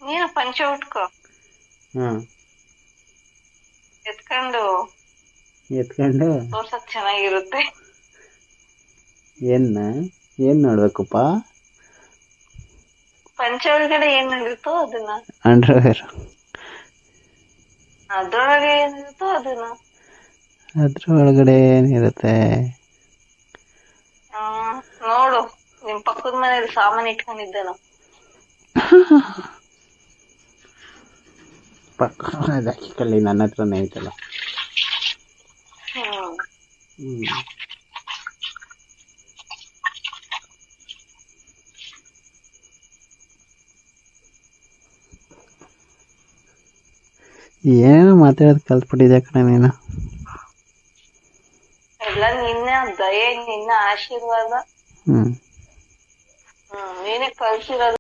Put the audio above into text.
ನೀನು ಪಂಚೆ ಉಟ್ಕೋ, ಹಾಂ ಎತ್ಕೊಂಡು ಎತ್ಕೊಂಡು ತೋರ್ಸಕ್ ಚೆನ್ನಾಗಿರುತ್ತೆ. ಏನು ನೋಡ್ಬೇಕಪ್ಪ? ಪಂಚೆ ಒಳಗಡೆ ಏನಿರುತ್ತೋ ಅದನ್ನ, ಅಂಡರ್ವೇರ್. ಅದ್ರೊಳಗೆ ಏನಿರುತ್ತೋ ಅದನ್ನ. ಅದ್ರ ಒಳಗಡೆ ಏನಿರುತ್ತೆ? ನೋಡು, ನಿಮ್ ಪಕ್ಕದ ಮನೇಲಿ ಸಾಮಾನು ಇಟ್ಕೊಂಡಿದ್ದಾನ. ಪಕ್ಕ ಹಾಕಿಕೊಳ್ಳಿ, ನನ್ನ ಹತ್ರನೇ ಐತಲ್ಲ. ಏನೋ ಮಾತಾಡೋದು ಕಲ್ತ್ಬಿಟ್ಟಿದ್ಯಾ ಕಣೆ ನೀನು. ಎಲ್ಲ ನಿನ್ನ ದಯೆ, ನಿನ್ನ ಆಶೀರ್ವಾದ. ಹ್ಞೂ ನೀನೇ ಕಲ್ಸಿರೋದು.